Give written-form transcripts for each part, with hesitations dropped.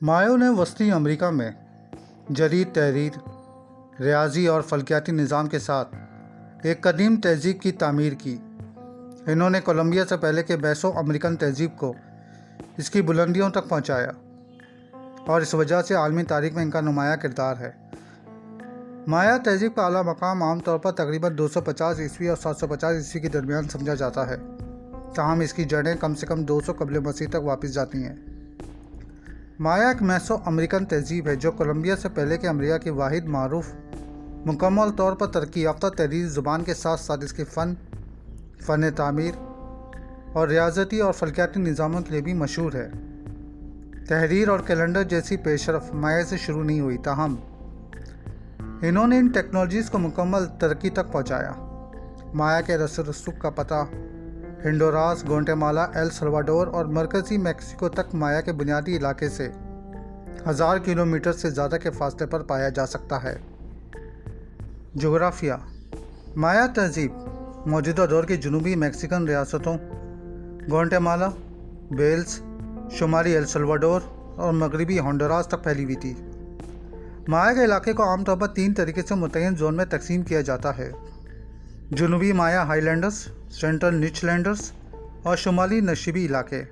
मायों ने वस्ती अमेरिका में जदीद तहरीर, रियाजी और फल्कियाती निज़ाम के साथ एक कदीम तहज़ीब की तामीर की। इन्होंने कोलंबिया से पहले के बैसो अमेरिकन तहज़ीब को इसकी बुलंदियों तक पहुंचाया और इस वजह से आलमी तारीख में इनका नुमाया किरदार है। माया तहज़ीब का आला मकाम आमतौर पर तकरीबन 250 ईस्वी और 750 ईस्वी के दरमियान समझा जाता है, ताहम इसकी जड़ें कम से कम 200 कबल मसीह तक वापस जाती हैं। माया एक मैसो अमेरिकन तहज़ीब है जो कोलंबिया से पहले के अमेरिका की वाहिद मारूफ मुकम्मल तौर पर तरक्की याफ्ता तहरीरी ज़ुबान के साथ साथ इसके फ़न तामीर और रियाजती और फल्कियाती निज़ामों के लिए भी मशहूर है। तहरीर और कैलेंडर जैसी पेशरफ माया से शुरू नहीं हुई, ताहम इन्होंने इन टेक्नोलॉजीज़ को मुकम्मल तरक्की तक पहुँचाया। माया के रसूख का पता हिंडोरास, ग्वाटेमाला, एल सल्वाडोर और मरकज़ी मैक्सिको तक माया के बुनियादी इलाके से 1000 किलोमीटर से ज़्यादा के फासले पर पाया जा सकता है। जोग्राफिया। माया तहज़ीब मौजूदा दौर की जनूबी मैक्सिकन रियासतों ग्वाटेमाला, बेल्स, शुमाली एल सल्वाडोर और मगरबी होंडुरास तक फैली हुई थी। माया के इलाके को आमतौर पर 3 तरीके से मुतय्यन जोन में तकसीम किया जाता है: जनूबी माया हाईलैंडर्स, सेंट्रल निचलैंडर्स और शुमाली नशीबी इलाके।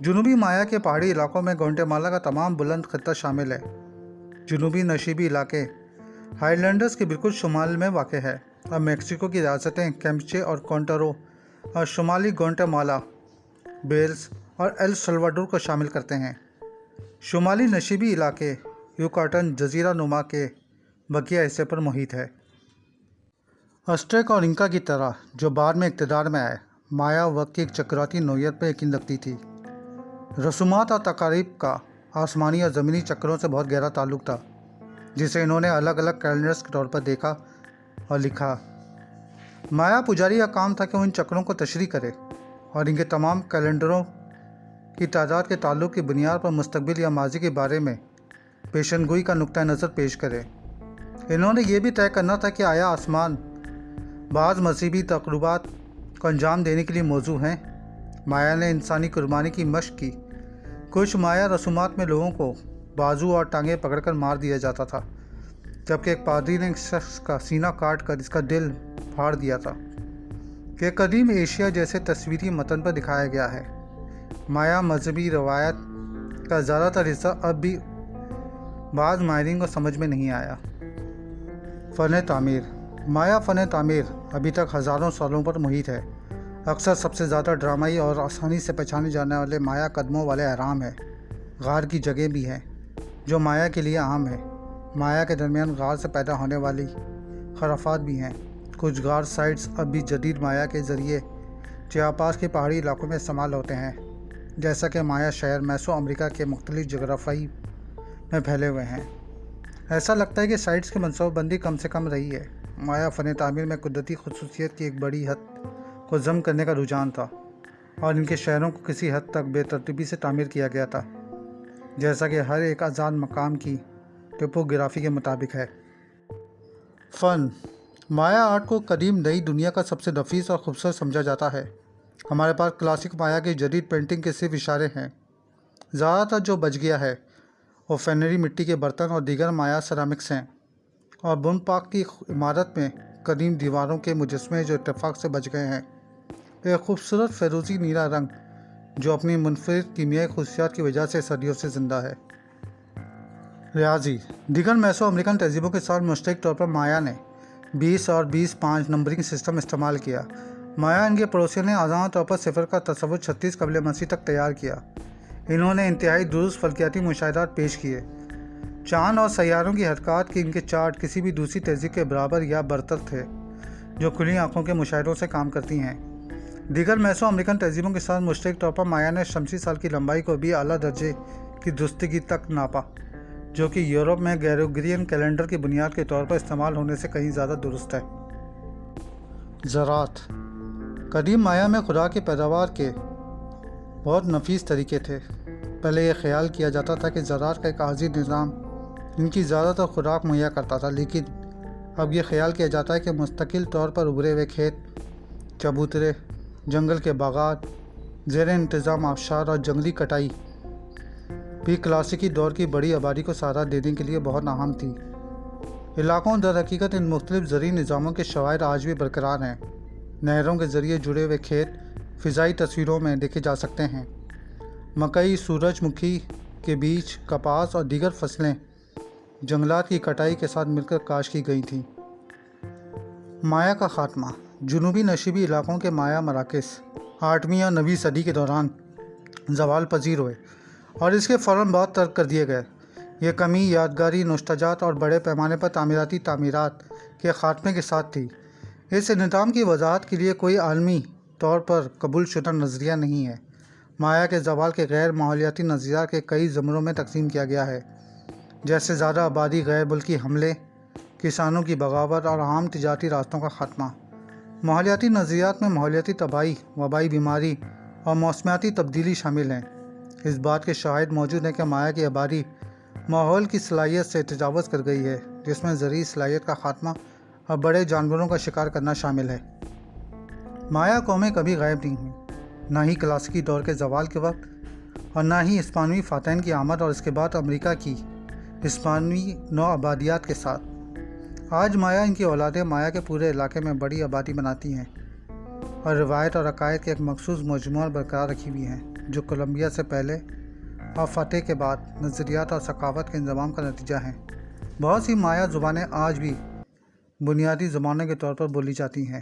जनूबी माया के पहाड़ी इलाकों में ग्वाटेमाला का तमाम बुलंद खत्ता शामिल है। जनूबी नशीबी इलाके हाईलैंडर्स के बिल्कुल शुमाल में वाक़ है और मैक्सिको की रियासतें कैम्पचे और कॉन्टरो और शुमाली ग्वाटेमाला, बेल्स और एल सल्वाडोर को शामिल करते हैं। शुमाली नशीबी इलाके युकाटन जजीरा नुमा के बकिया हिस्से पर मुहित है। अज़टेक और इंका की तरह जो बाद में इक़्तिदार में आए, माया वक्त की एक चक्राती नोयत पर यकीन रखती थी। रसूमात और तकारीब का आसमानी और ज़मीनी चक्रों से बहुत गहरा ताल्लुक़ था, जिसे इन्होंने अलग अलग कैलेंडर्स के तौर पर देखा और लिखा। माया पुजारी का काम था कि वो इन चक्रों को तशरीह करे और इनके तमाम कैलेंडरों की तादाद के ताल्लुक़ की बुनियाद पर मुस्तक़बिल या माजी के बारे में पेशनगोई का नुक्ता नज़र पेश करे। इन्होंने ये भी तय करना था कि आया आसमान बाज़ मज़हबी तक़र्रुबात को अंजाम देने के लिए मौजू हैं। माया ने इंसानी कुर्बानी की मशक़ की। कुछ माया रसूमात में लोगों को बाजू और टांगें पकड़कर मार दिया जाता था, जबकि एक पादरी ने एक शख्स का सीना काट कर इसका दिल फाड़ दिया था। कि कदीम एशिया जैसे तस्वीरी मतन पर दिखाया गया है। माया मजहबी रवायत का ज़्यादातर हिस्सा अब भी बाज़ माहिरीन को समझ में नहीं आया। फ़न तामीर। माया फ़न तामीर अभी तक हज़ारों सालों पर मुहित है। अक्सर सबसे ज़्यादा ड्रामाई और आसानी से पहचाने जाने वाले माया कदमों वाले अहराम है। गार की जगह भी हैं जो माया के लिए आम है। माया के दरमियान गार से पैदा होने वाली खराफात भी हैं। कुछ गार साइट्स अब भी जदीद माया के ज़रिए चियापास के पहाड़ी इलाकों में इस्तेमाल होते हैं, जैसा कि माया शहर मैसो अमेरिका के मुख्तलिफ जोग्राफ़ी में फैले हुए हैं। ऐसा लगता है कि साइट्स की मनसूबाबंदी कम से कम रही है। माया फ़न तामीर में कुदरती ख़ुसूसियत की एक बड़ी हद को ज़म करने का रुझान था और इनके शहरों को किसी हद तक बेतरतीबी से तामीर किया गया था, जैसा कि हर एक आज़ाद मकाम की टोपोग्राफी के मुताबिक है। फ़न। माया आर्ट को कदीम नई दुनिया का सबसे नफीस और खूबसूरत समझा जाता है। हमारे पास क्लासिक माया की जदीद पेंटिंग के सिर्फ इशारे हैं। ज़्यादातर जो बच गया है वो फेनरी मिट्टी के बर्तन और दीगर माया सरामिक्स हैं और बुन पाक की इमारत में कदीम दीवारों के मुजस्मे जो इत्तेफाक से बच गए हैं। एक खूबसूरत फ़िरोज़ी नीला रंग जो अपनी मुनफरिद कीमियाई खसूसियात की वजह से सदियों से ज़िंदा है। रियाजी। दीगर मैसो अमेरिकन तहज़ीबों के साथ मुश्तरक तौर पर माया ने 20 और 20-5 नंबरिंग सिस्टम इस्तेमाल किया। माया इनके पड़ोसियों ने आज़ाद तौर पर सिफर का तसव्वुर 36 कबल मसीह तक तैयार किया। इन्होंने इंतहाई दुरुस्त फल्कियाती मुशाहिदात पेश किए। चाँद और सैयारों की हरकत के इनके चार्ट किसी भी दूसरी तहज़ीब के बराबर या बरतर थे, जो खुली आँखों के मुशाहिदों से काम करती हैं। दीगर मैसो अमेरिकन तहज़ीबों के साथ मुश्तरक तौर पर माया ने शमसी साल की लंबाई को भी आला दर्जे की दुरुस्तगी तक नापा, जो कि यूरोप में ग्रेगोरियन कैलेंडर की बुनियाद के तौर पर इस्तेमाल होने से कहीं ज़्यादा दुरुस्त है। ज़राअत। कदीम माया में खुदा की पैदावार के बहुत नफीस तरीके थे। पहले यह ख्याल किया जाता था कि ज़राअत का एक आज़ी निज़ाम इनकी ज़्यादातर खुराक मुहैया करता था, लेकिन अब यह ख्याल किया जाता है कि मुस्तकिल तौर पर उभरे हुए खेत, चबूतरे, जंगल के बागात, ज़ेर इंतज़ाम आबशार और जंगली कटाई بھی کلاسیکی دور کی بڑی آبادی کو سہارا دینے کے لیے بہت اہم تھی۔ علاقوں در حقیقت ان مختلف زرعی نظاموں کے شواہد آج بھی برقرار ہیں۔ نہروں کے ذریعے جڑے ہوئے کھیت فضائی تصویروں میں دیکھے جا سکتے ہیں۔ مکئی، سورج مکھی کے بیج، کپاس اور دیگر فصلیں جنگلات کی کٹائی کے ساتھ مل کر کاشت کی گئی تھیں۔ مایا کا خاتمہ۔ جنوبی نشیبی علاقوں کے مایا مراکز 8ویں یا 9ویں صدی کے دوران زوال پذیر ہوئے اور اس کے فوراً بعد ترک کر دیے گئے۔ یہ کمی یادگاری نوشتجات اور بڑے پیمانے پر تعمیراتی تعمیرات کے خاتمے کے ساتھ تھی۔ اس انہدام کی وضاحت کے لیے کوئی عالمی طور پر قبول شدہ نظریہ نہیں ہے۔ مایا کے زوال کے غیر ماحولیاتی نظریات کے کئی زمروں میں تقسیم کیا گیا ہے، جیسے زیادہ آبادی، غیر ملکی حملے، کسانوں کی بغاوت اور عام تجارتی راستوں کا خاتمہ۔ ماحولیاتی نظریات میں ماحولیاتی تباہی، وبائی بیماری اور موسمیاتی تبدیلی شامل ہیں۔ اس بات کے شواہد موجود ہیں کہ مایا کی آبادی ماحول کی صلاحیت سے تجاوز کر گئی ہے، جس میں زرعی صلاحیت کا خاتمہ اور بڑے جانوروں کا شکار کرنا شامل ہے۔ مایا قومیں کبھی غائب نہیں ہوئیں، نہ ہی کلاسیکی دور کے زوال کے وقت اور نہ ہی ہسپانوی فاتحین کی آمد اور اس کے بعد امریکہ کی ہسپانوی نو آبادیات کے ساتھ۔ آج مایا ان کی اولادیں مایا کے پورے علاقے میں بڑی آبادی بناتی ہیں اور روایت اور عقائد کے ایک مخصوص مجموعہ برقرار رکھی ہوئی ہیں، جو کولمبیا سے پہلے اور فتح کے بعد نظریات اور ثقافت کے انضمام کا نتیجہ ہیں۔ بہت سی مایا زبانیں آج بھی بنیادی زبانوں کے طور پر بولی جاتی ہیں۔